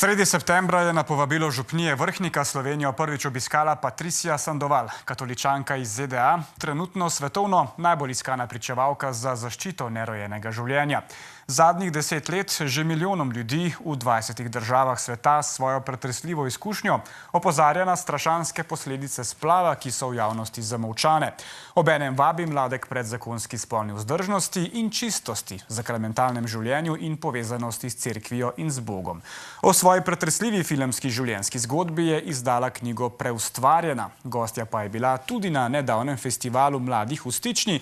Sredi septembra je na povabilo župnije Vrhnika Slovenijo prvič obiskala Patricia Sandoval, katoličanka iz ZDA, trenutno svetovno najbolj iskana pričevalka za zaščito nerojenega življenja. Zadnjih 10 let že milijonom ljudi v 20 državah sveta svojo pretresljivo izkušnjo opozarja na strašanske posledice splava, ki so v javnosti zamolčane. Obenem vabi mlade k predzakonski spolni vzdržnosti in čistosti, sakramentalnem življenju in povezanosti s cerkvijo in z Bogom. O svoji pretresljivi filmski življenjski zgodbi je izdala knjigo Preustvarjena. Gostja pa je bila tudi na nedavnem festivalu mladih v Stični,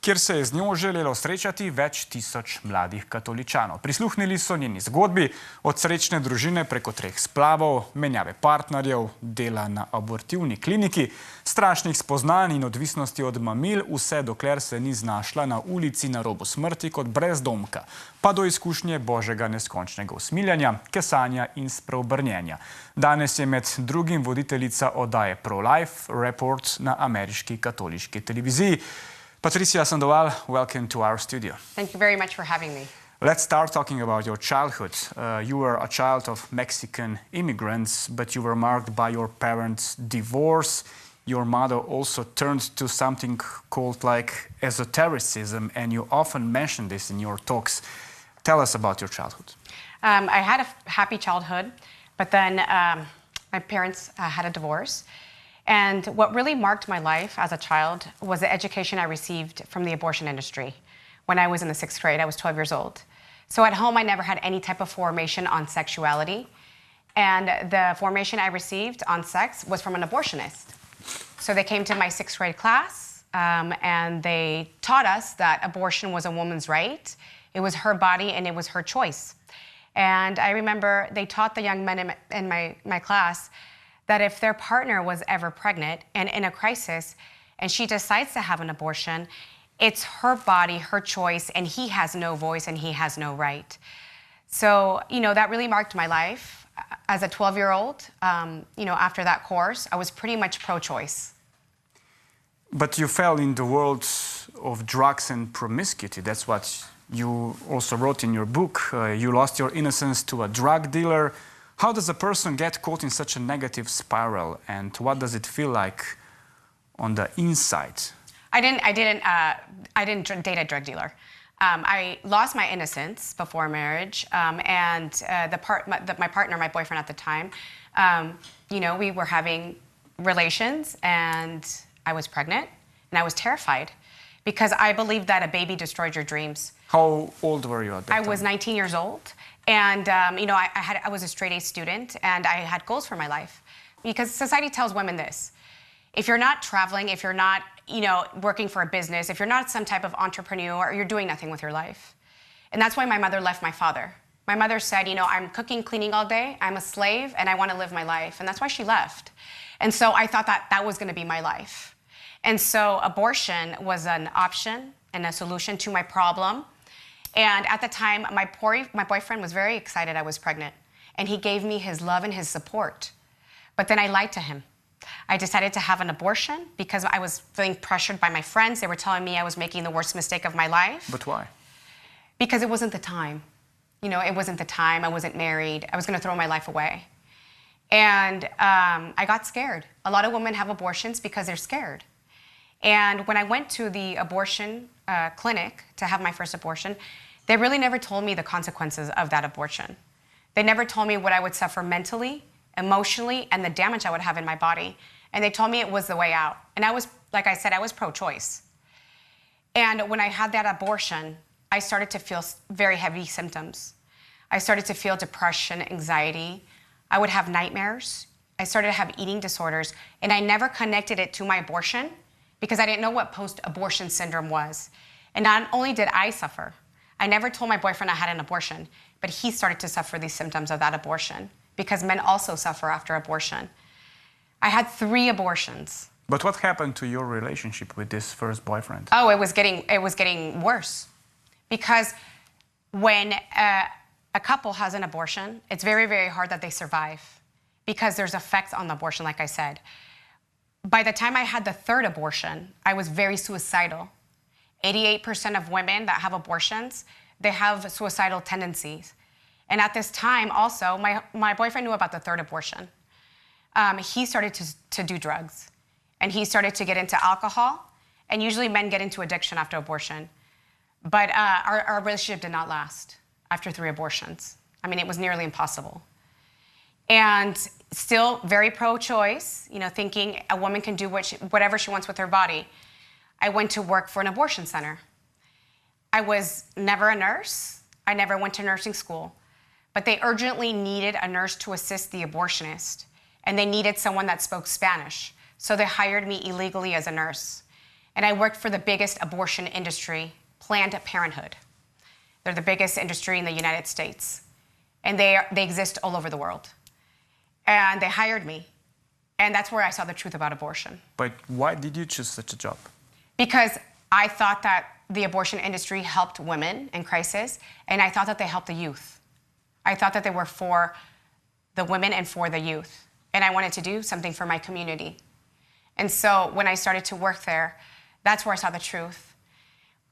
kjer se je z njo želelo srečati več tisoč mladih katoličanov. Prisluhnili so njeni zgodbi od srečne družine preko 3 splavov, menjave partnerjev, dela na abortivni kliniki, strašnih spoznanj in odvisnosti od mamil, vse dokler se ni znašla na ulici na robu smrti kot brezdomka, pa do izkušnje božjega neskončnega usmiljanja, kesanja in spreobrnjenja. Danes je med drugim voditeljica oddaje Pro-Life Report na ameriški katoliški televiziji. Patricia Sandoval, welcome to our studio. Thank you very much for having me. Let's start talking about your childhood. You were a child of Mexican immigrants, but you were marked by your parents' divorce. Your mother also turned to something called like esotericism, and you often mention this in your talks. Tell us about your childhood. I had a happy childhood, but then my parents had a divorce. And what really marked my life as a child was the education I received from the abortion industry. When I was in the 6th grade, I was 12 years old. So at home, I never had any type of formation on sexuality. And the formation I received on sex was from an abortionist. So they came to my 6th grade class, and they taught us that abortion was a woman's right. It was her body, and it was her choice. And I remember they taught the young men in my class that if their partner was ever pregnant and in a crisis and she decides to have an abortion, it's her body, her choice, and he has no voice and he has no right. So, that really marked my life. As a 12-year-old, after that course, I was pretty much pro-choice. But you fell in the world of drugs and promiscuity. That's what you also wrote in your book. You lost your innocence to a drug dealer. How does a person get caught in such a negative spiral, and what does it feel like on the inside? I didn't date a drug dealer. I lost my innocence before marriage, and my partner, my boyfriend at the time, we were having relations, and I was pregnant, and I was terrified because I believed that a baby destroyed your dreams. How old were you at that time? I was 19 years old. And, I was a straight-A student, and I had goals for my life. Because society tells women this: if you're not traveling, if you're not, working for a business, if you're not some type of entrepreneur, you're doing nothing with your life. And that's why my mother left my father. My mother said, I'm cooking, cleaning all day, I'm a slave, and I want to live my life. And that's why she left. And so I thought that was going to be my life. And so abortion was an option and a solution to my problem. And at the time, my boyfriend was very excited I was pregnant. And he gave me his love and his support. But then I lied to him. I decided to have an abortion because I was feeling pressured by my friends. They were telling me I was making the worst mistake of my life. But why? Because it wasn't the time. It wasn't the time. I wasn't married. I was going to throw my life away. And I got scared. A lot of women have abortions because they're scared. And when I went to the abortion clinic to have my first abortion, they really never told me the consequences of that abortion. They never told me what I would suffer mentally, emotionally, and the damage I would have in my body. And they told me it was the way out. And I was, like I said, I was pro-choice. And when I had that abortion, I started to feel very heavy symptoms. I started to feel depression, anxiety. I would have nightmares. I started to have eating disorders. And I never connected it to my abortion because I didn't know what post-abortion syndrome was. And not only did I suffer, I never told my boyfriend I had an abortion, but he started to suffer these symptoms of that abortion because men also suffer after abortion. I had 3 abortions. But what happened to your relationship with this first boyfriend? Oh, it was getting worse. Because when a couple has an abortion, it's very, very hard that they survive because there's effects on the abortion, like I said. By the time I had the 3rd abortion, I was very suicidal. 88% of women that have abortions, they have suicidal tendencies. And at this time also, my boyfriend knew about the third abortion. He started to do drugs, and he started to get into alcohol, and usually men get into addiction after abortion. But our relationship did not last after 3 abortions. I mean, it was nearly impossible. And still very pro-choice, you know, thinking a woman can do whatever she wants with her body. I went to work for an abortion center. I was never a nurse. I never went to nursing school. But they urgently needed a nurse to assist the abortionist. And they needed someone that spoke Spanish. So they hired me illegally as a nurse. And I worked for the biggest abortion industry, Planned Parenthood. They're the biggest industry in the United States. And they exist all over the world. And they hired me. And that's where I saw the truth about abortion. But why did you choose such a job? Because I thought that the abortion industry helped women in crisis, and I thought that they helped the youth. I thought that they were for the women and for the youth. And I wanted to do something for my community. And so when I started to work there, that's where I saw the truth.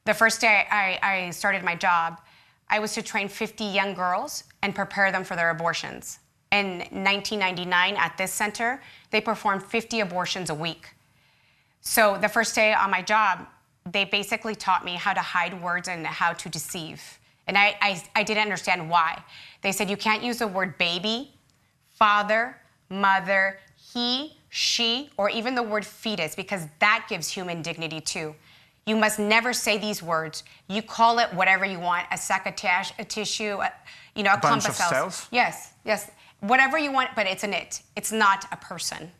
The first day I started my job, I was to train 50 young girls and prepare them for their abortions. In 1999, at this center, they performed 50 abortions a week. So the first day on my job, they basically taught me how to hide words and how to deceive. And I didn't understand why. They said you can't use the word baby, father, mother, he, she, or even the word fetus, because that gives human dignity too. You must never say these words. You call it whatever you want, a sac of a tissue, a clump of cells. Yes, yes. Whatever you want, but it's an it. It's not a person.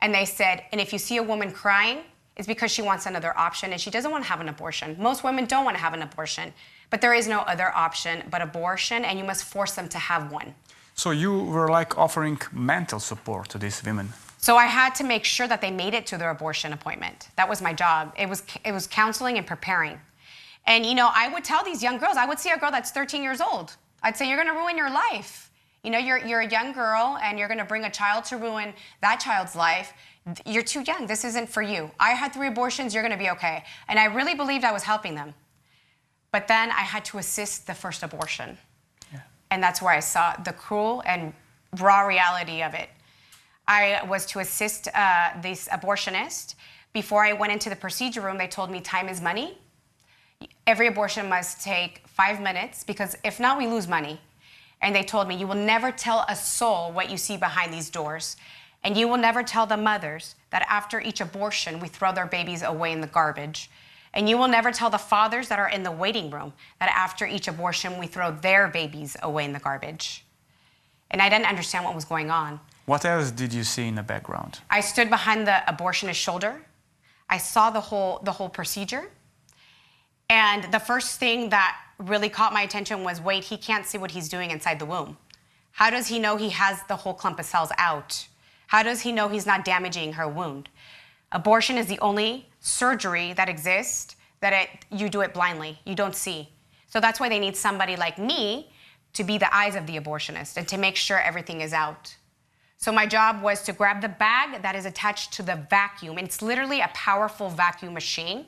And they said, and if you see a woman crying, it's because she wants another option and she doesn't want to have an abortion. Most women don't want to have an abortion, but there is no other option but abortion, and you must force them to have one. So you were like offering mental support to these women. So I had to make sure that they made it to their abortion appointment. That was my job. It was counseling and preparing. And, you know, I would tell these young girls, I would see a girl that's 13 years old. I'd say, you're going to ruin your life. You know, you're a young girl and you're going to bring a child to ruin that child's life. You're too young. This isn't for you. I had 3 abortions. You're going to be okay. And I really believed I was helping them. But then I had to assist the first abortion. Yeah. And that's where I saw the cruel and raw reality of it. I was to assist this abortionist. Before I went into the procedure room, they told me time is money. Every abortion must take 5 minutes, because if not, we lose money. And they told me, you will never tell a soul what you see behind these doors. And you will never tell the mothers that after each abortion, we throw their babies away in the garbage. And you will never tell the fathers that are in the waiting room that after each abortion, we throw their babies away in the garbage. And I didn't understand what was going on. What else did you see in the background? I stood behind the abortionist's shoulder. I saw the whole procedure. And the first thing that really caught my attention was, wait, he can't see what he's doing inside the womb. How does he know he has the whole clump of cells out? How does he know he's not damaging her wound? Abortion is the only surgery that exists that you do it blindly. You don't see. So that's why they need somebody like me to be the eyes of the abortionist and to make sure everything is out. So my job was to grab the bag that is attached to the vacuum. It's literally a powerful vacuum machine.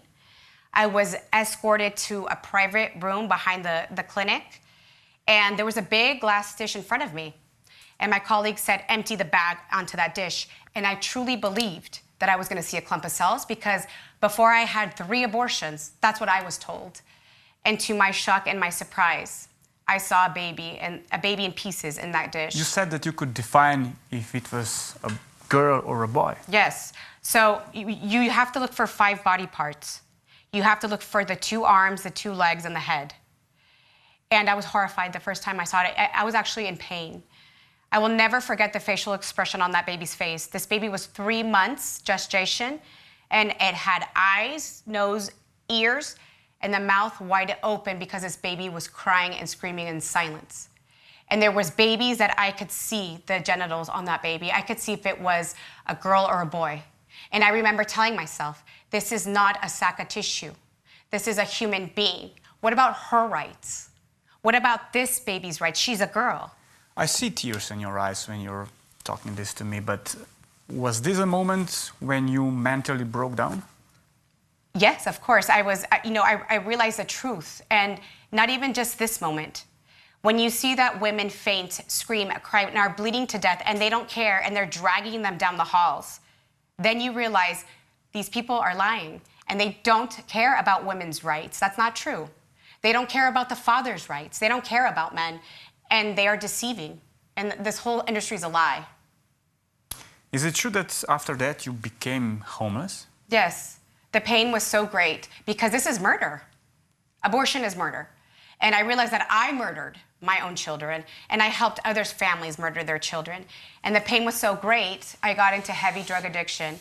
I was escorted to a private room behind the clinic, and there was a big glass dish in front of me. And my colleague said, empty the bag onto that dish. And I truly believed that I was going to see a clump of cells, because before I had 3 abortions, that's what I was told. And to my shock and my surprise, I saw a baby in pieces in that dish. You said that you could define if it was a girl or a boy. Yes. So you have to look for 5 body parts. You have to look for the 2 arms, the 2 legs, and the head. And I was horrified the first time I saw it. I was actually in pain. I will never forget the facial expression on that baby's face. This baby was 3 months gestation, and it had eyes, nose, ears, and the mouth wide open because this baby was crying and screaming in silence. And there was babies that I could see the genitals on that baby. I could see if it was a girl or a boy. And I remember telling myself, this is not a sack of tissue. This is a human being. What about her rights? What about this baby's rights? She's a girl. I see tears in your eyes when you're talking this to me, but was this a moment when you mentally broke down? Yes, of course. I realized the truth. And not even just this moment. when you see that women faint, scream, cry, and are bleeding to death, and they don't care, and they're dragging them down the halls, then you realize these people are lying, and they don't care about women's rights. That's not true. They don't care about the father's rights. They don't care about men, and they are deceiving. And this whole industry is a lie. Is it true that after that you became homeless? Yes. The pain was so great because this is murder. Abortion is murder. And I realized that I murdered my own children, and I helped others' families murder their children. And the pain was so great, I got into heavy drug addiction.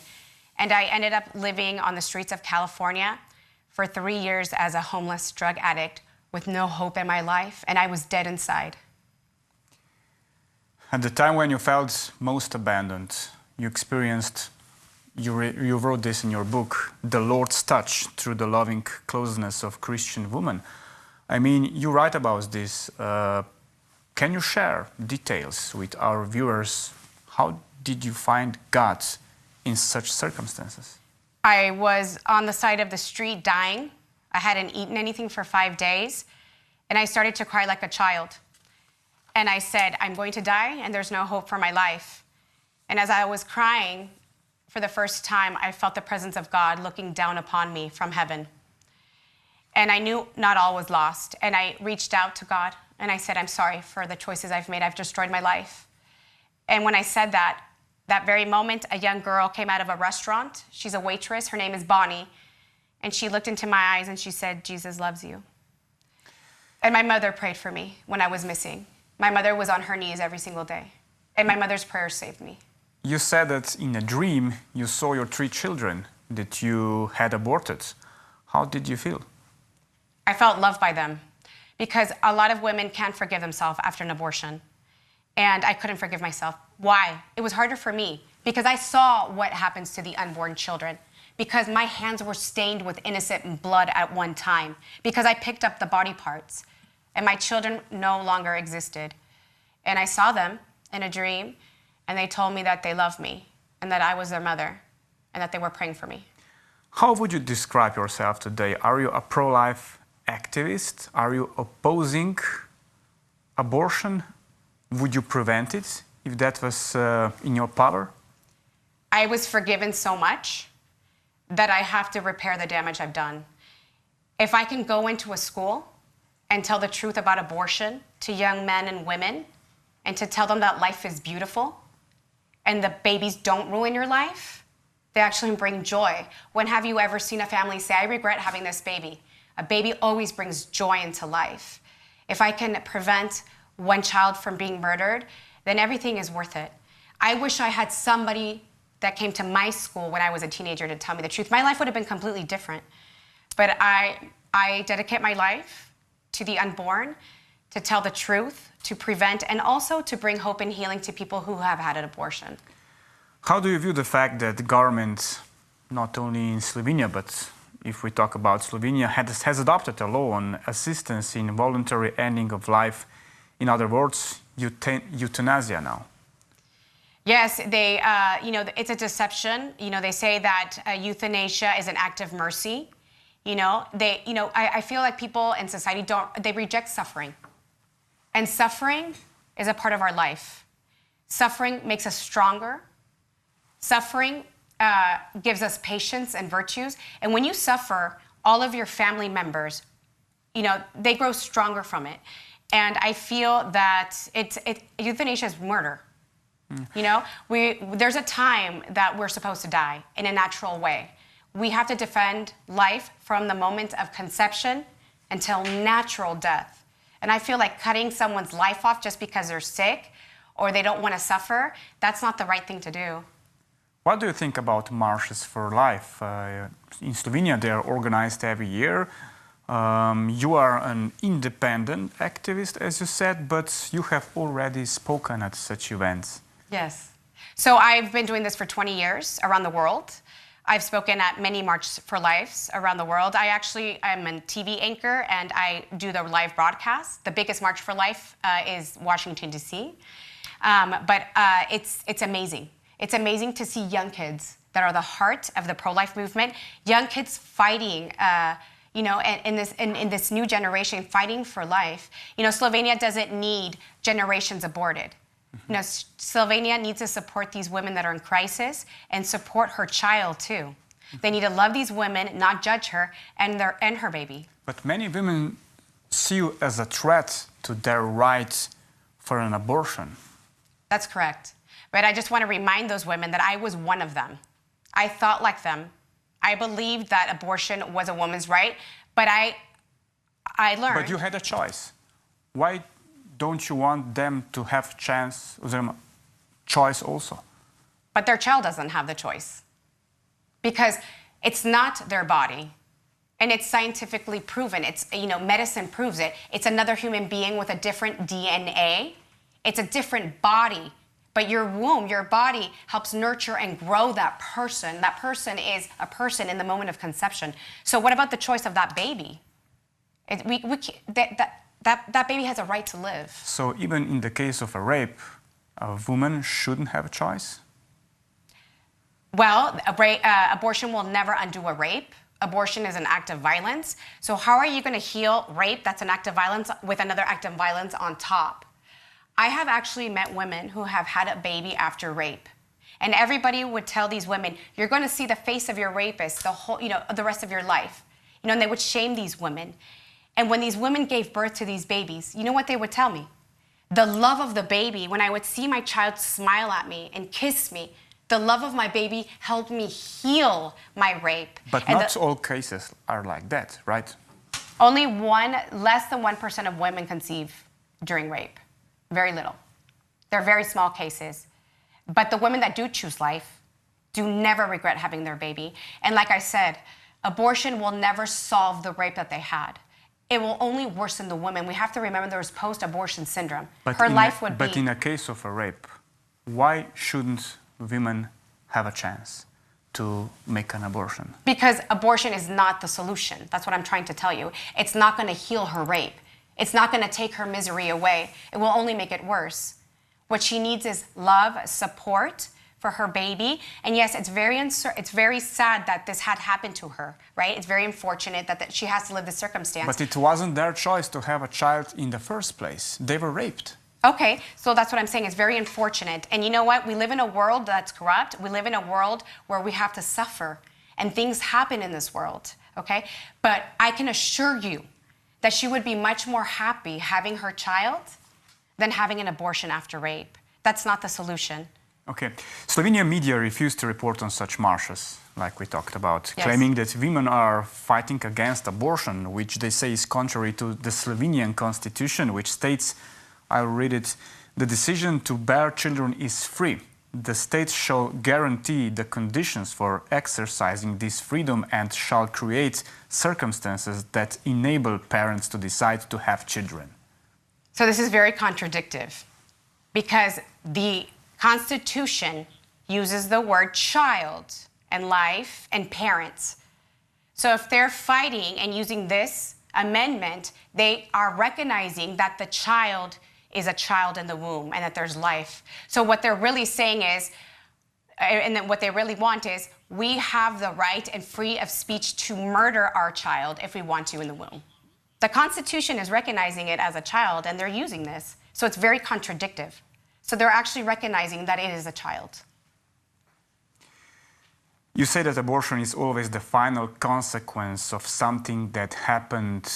And I ended up living on the streets of California for 3 years as a homeless drug addict with no hope in my life, and I was dead inside. At the time when you felt most abandoned, you experienced, you wrote this in your book, the Lord's touch through the loving closeness of Christian women. I mean, you write about this. Can you share details with our viewers? How did you find God in such circumstances? I was on the side of the street dying. I hadn't eaten anything for 5 days, and I started to cry like a child. And I said, I'm going to die, and there's no hope for my life. And as I was crying, for the first time, I felt the presence of God looking down upon me from heaven. And I knew not all was lost. And I reached out to God, and I said, I'm sorry for the choices I've made. I've destroyed my life. And when I said that, that very moment, a young girl came out of a restaurant. She's a waitress. Her name is Bonnie. And she looked into my eyes, and she said, Jesus loves you. And my mother prayed for me when I was missing. My mother was on her knees every single day. And my mother's prayers saved me. You said that in a dream you saw your 3 children that you had aborted. How did you feel? I felt loved by them because a lot of women can't forgive themselves after an abortion. And I couldn't forgive myself. Why? It was harder for me because I saw what happens to the unborn children, because my hands were stained with innocent blood at one time, because I picked up the body parts and my children no longer existed. And I saw them in a dream, and they told me that they loved me and that I was their mother and that they were praying for me. How would you describe yourself today? Are you a pro-life activist? Are you opposing abortion? Would you prevent it if that was in your power? I was forgiven so much that I have to repair the damage I've done. If I can go into a school and tell the truth about abortion to young men and women, and to tell them that life is beautiful, and the babies don't ruin your life, they actually bring joy. When have you ever seen a family say, I regret having this baby? A baby always brings joy into life. If I can prevent one child from being murdered, then everything is worth it. I wish I had somebody that came to my school when I was a teenager to tell me the truth. My life would have been completely different. But I dedicate my life to the unborn, to tell the truth, to prevent, and also to bring hope and healing to people who have had an abortion. How do you view the fact that the government, not only in Slovenia, but if we talk about Slovenia, has adopted a law on assistance in voluntary ending of life? In other words, euthanasia now. Yes, they, it's a deception. They say that euthanasia is an act of mercy. I feel like people in society they reject suffering. And suffering is a part of our life. Suffering makes us stronger. Suffering gives us patience and virtues. And when you suffer, all of your family members, they grow stronger from it. And I feel that euthanasia is murder. There's a time that we're supposed to die in a natural way. We have to defend life from the moment of conception until natural death. And I feel like cutting someone's life off just because they're sick or they don't want to suffer, that's not the right thing to do. What do you think about marches for life? In Slovenia, they are organized every year. You are an independent activist, as you said, but you have already spoken at such events. Yes. So I've been doing this for 20 years around the world. I've spoken at many Marches for Lives around the world. I'm a TV anchor, and I do the live broadcast. The biggest March for Life is Washington, D.C. But it's amazing. It's amazing to see young kids that are the heart of the pro-life movement, young kids fighting you know, in this new generation fighting for life. You know, Slovenia doesn't need generations aborted. You know, Slovenia needs to support these women that are in crisis and support her child too. They need to love these women, not judge her and her baby. But many women see you as a threat to their right for an abortion. That's correct. But I just want to remind those women that I was one of them. I thought like them. I believed that abortion was a woman's right, but I learned. But you had a choice. Why don't you want them to have choice also? But their child doesn't have the choice. Because it's not their body. And it's scientifically proven. It's, you know, medicine proves it. It's another human being with a different DNA. It's a different body. But your womb, your body, helps nurture and grow that person. That person is a person in the moment of conception. So what about the choice of that baby? That baby has a right to live. So even in the case of a rape, a woman shouldn't have a choice? Well, abortion will never undo a rape. Abortion is an act of violence. So how are you going to heal rape that's an act of violence with another act of violence on top? I have actually met women who have had a baby after rape. And everybody would tell these women, you're going to see the face of your rapist the rest of your life. You know, and they would shame these women. And when these women gave birth to these babies, you know what they would tell me? The love of the baby, when I would see my child smile at me and kiss me, the love of my baby helped me heal my rape. But not all cases are like that, right? Only less than 1% of women conceive during rape. Very little. They're very small cases. But the women that do choose life do never regret having their baby. And like I said, abortion will never solve the rape that they had. It will only worsen the woman. We have to remember there was post-abortion syndrome. But in a case of a rape, why shouldn't women have a chance to make an abortion? Because abortion is not the solution. That's what I'm trying to tell you. It's not going to heal her rape. It's not going to take her misery away. It will only make it worse. What she needs is love, support for her baby. And yes, it's very sad that this had happened to her, right? It's very unfortunate that she has to live this circumstance. But it wasn't their choice to have a child in the first place. They were raped. Okay, so that's what I'm saying. It's very unfortunate. And you know what? We live in a world that's corrupt. We live in a world where we have to suffer. And things happen in this world, okay? But I can assure you that she would be much more happy having her child than having an abortion after rape. That's not the solution. Okay. Slovenian media refused to report on such marches, like we talked about, yes, claiming that women are fighting against abortion, which they say is contrary to the Slovenian constitution, which states, I'll read it, the decision to bear children is free. The state shall guarantee the conditions for exercising this freedom and shall create circumstances that enable parents to decide to have children. So this is very contradictory because the Constitution uses the word child and life and parents. So if they're fighting and using this amendment, they are recognizing that the child is a child in the womb and that there's life. So what they're really saying is, and then what they really want is, we have the right and free of speech to murder our child if we want to in the womb. The Constitution is recognizing it as a child and they're using this. So it's very contradictory. So they're actually recognizing that it is a child. You say that abortion is always the final consequence of something that happened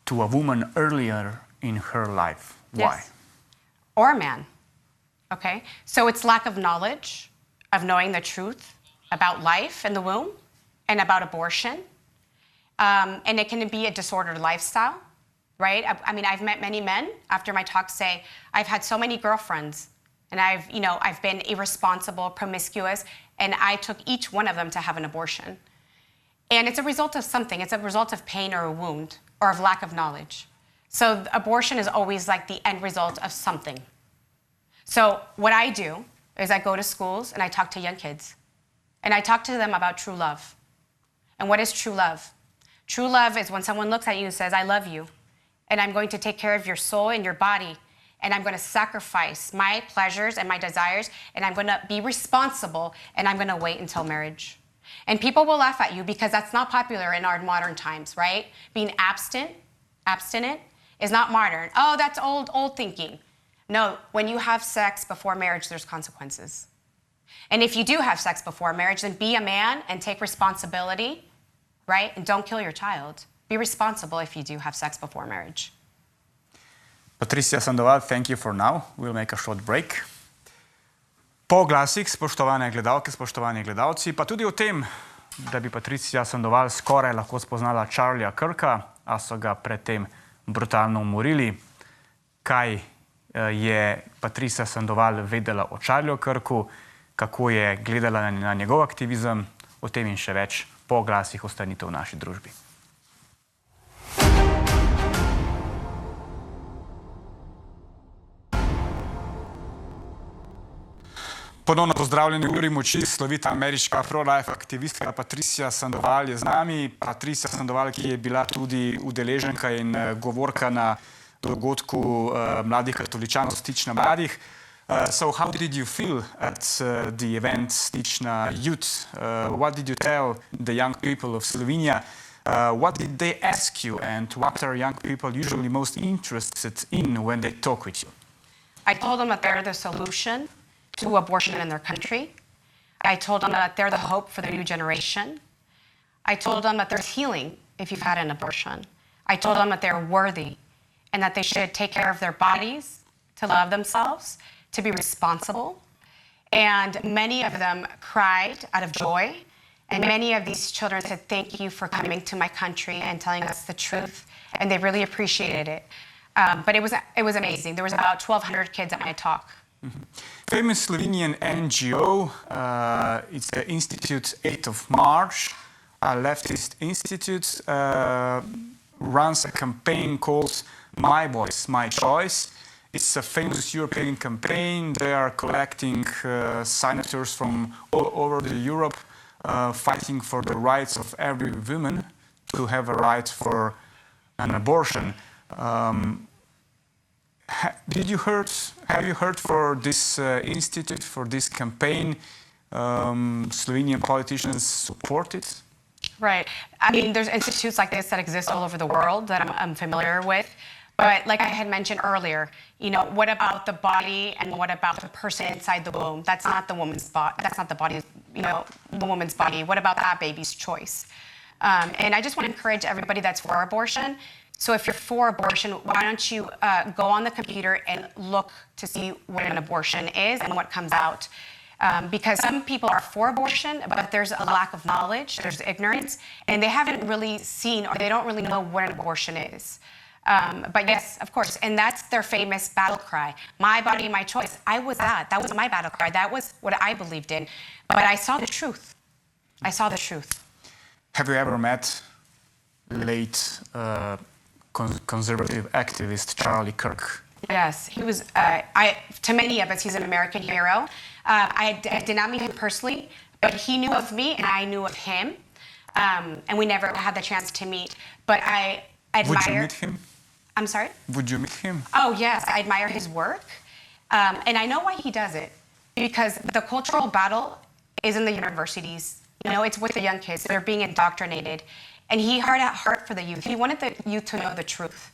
to a woman earlier in her life. Why? Yes. Or a man. Okay? So it's lack of knowledge, of knowing the truth about life in the womb and about abortion. And it can be a disordered lifestyle, right? I mean, I've met many men after my talk say, I've had so many girlfriends and I've been irresponsible, promiscuous, and I took each one of them to have an abortion. And it's a result of something. It's a result of pain or a wound or of lack of knowledge. So abortion is always like the end result of something. So what I do is I go to schools and I talk to young kids. And I talk to them about true love. And what is true love? True love is when someone looks at you and says, I love you. And I'm going to take care of your soul and your body. And I'm going to sacrifice my pleasures and my desires. And I'm going to be responsible. And I'm going to wait until marriage. And people will laugh at you because that's not popular in our modern times, right? Being abstinent is not modern. Oh, that's old thinking. No, when you have sex before marriage, there's consequences. And if you do have sex before marriage, then be a man and take responsibility, right? And don't kill your child. Be responsible if you do have sex before marriage. Patricia Sandoval, thank you for now. We'll make a short break. Po oglasih, spoštovane gledalke, spoštovani gledalci, pa tudi o tem, da bi Patricia Sandoval skoraj lahko spoznala Charlieja Kirka, a so ga predtem brutalno umorili. Kaj je Patricia Sandoval vedela o Charlieju Kirku, kako je gledala na njegov aktivizem, o tem in še več po oglasih. Ostanite v naši družbi. Ponovno pozdravljeni v uri moči, slovita ameriška pro-life aktivistka Patricia Sandoval je z nami. Patricia Sandoval, ki je bila tudi udeleženka in govorka na dogodku mladih katoličanov Stič na mladih. So how did you feel at the event Stič na Youth? What did you tell the young people of Slovenia? What did they ask you, and what are young people usually most interested in when they talk with you? I told them that they're the solution to abortion in their country. I told them that they're the hope for the new generation. I told them that there's healing if you've had an abortion. I told them that they're worthy and that they should take care of their bodies, to love themselves, to be responsible. And many of them cried out of joy. And many of these children said, thank you for coming to my country and telling us the truth. And they really appreciated it. But it was amazing. There was about 1,200 kids at my talk. Mm-hmm. Famous Slovenian NGO, it's the Institute 8th of March, a leftist institute, runs a campaign called My Voice, My Choice. It's a famous European campaign. They are collecting signatures from all over Europe, fighting for the rights of every woman to have a right for an abortion. Have you heard for this institute, for this campaign? Slovenian politicians support it? Right. I mean, there's institutes like this that exist all over the world that I'm familiar with. But like I had mentioned earlier, you know, what about the body and what about the person inside the womb? That's not the woman's body. That's not the body, you know, the woman's body. What about that baby's choice? And I just want to encourage everybody that's for abortion. So if you're for abortion, why don't you go on the computer and look to see what an abortion is and what comes out. Because some people are for abortion, but there's a lack of knowledge, there's ignorance, and they haven't really seen or they don't really know what an abortion is. But yes, of course, and that's their famous battle cry, my body, my choice. I was that. That was my battle cry. That was what I believed in. But I saw the truth. I saw the truth. Have you ever met late conservative activist Charlie Kirk? Yes, he was, to many of us, he's an American hero. I did not meet him personally, but he knew of me and I knew of him. And we never had the chance to meet. But I admire... Would you meet him? I'm sorry? Would you meet him? Oh, yes, I admire his work. And I know why he does it. Because the cultural battle is in the universities. You know, it's with the young kids. They're being indoctrinated. And he had a heart for the youth. He wanted the youth to know the truth.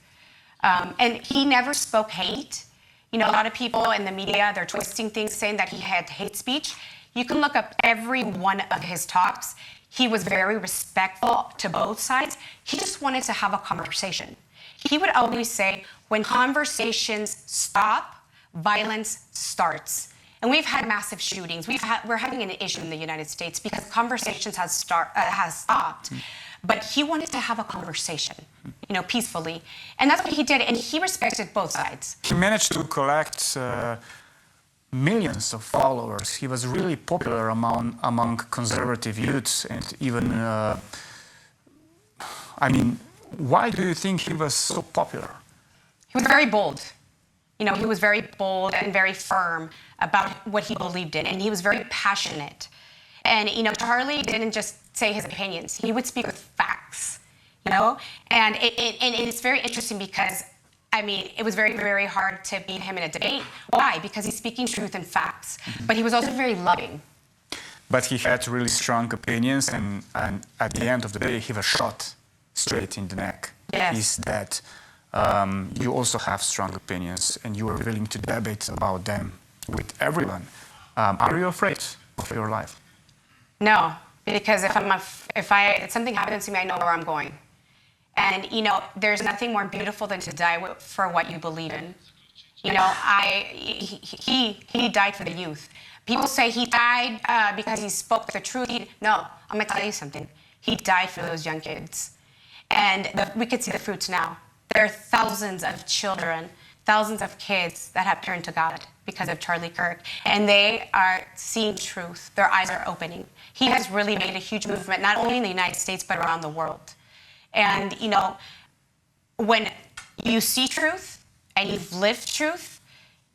And he never spoke hate. You know, a lot of people in the media, they're twisting things, saying that he had hate speech. You can look up every one of his talks. He was very respectful to both sides. He just wanted to have a conversation. He would always say, when conversations stop, violence starts. And we've had massive shootings. We're having an issue in the United States because conversations has stopped. But he wanted to have a conversation, you know, peacefully. And that's what he did. And he respected both sides. He managed to collect millions of followers. He was really popular among conservative youths. And even, I mean, why do you think he was so popular? He was very bold. You know, he was very bold and very firm about what he believed in. And he was very passionate. And, you know, Charlie didn't just say his opinions. He would speak with facts, you know? And it's very interesting because, I mean, it was very, very hard to beat him in a debate. Why? Because he's speaking truth and facts. But he was also very loving. But he had really strong opinions, and at the end of the day, he was shot straight in the neck. Yes. He's dead. You also have strong opinions, and you are willing to debate about them with everyone. Are you afraid of your life? No, because if something happens to me, I know where I'm going. And, you know, there's nothing more beautiful than to die for what you believe in. You know, he died for the youth. People say he died because he spoke the truth. No, I'm going to tell you something. He died for those young kids. And we can see the fruits now. There are thousands of children, thousands of kids that have turned to God because of Charlie Kirk. And they are seeing truth. Their eyes are opening. He has really made a huge movement, not only in the United States, but around the world. And, you know, when you see truth and you've lived truth,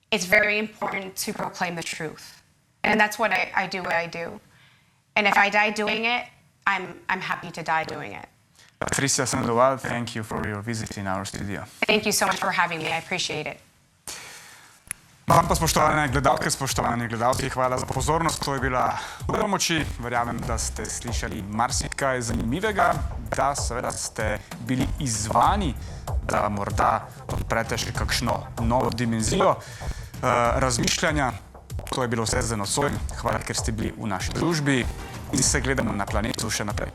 it's very important to proclaim the truth. And that's what I do what I do. And if I die doing it, I'm happy to die doing it. Patricia Sandoval, thank you for your visit in our studio. Thank you so much for having me. I appreciate it. Vam pa, spoštovane gledalke, spoštovani gledalci, hvala za pozornost. To je bila ura moči. Verjamem, da ste slišali marsikaj zanimivega, da seveda ste bili izzvani, da morda odprete še kakšno novo dimenzijo razmišljanja. To je bilo vse za nocoj. Hvala, ker ste bili v naši družbi in se gledamo na planetu še naprej.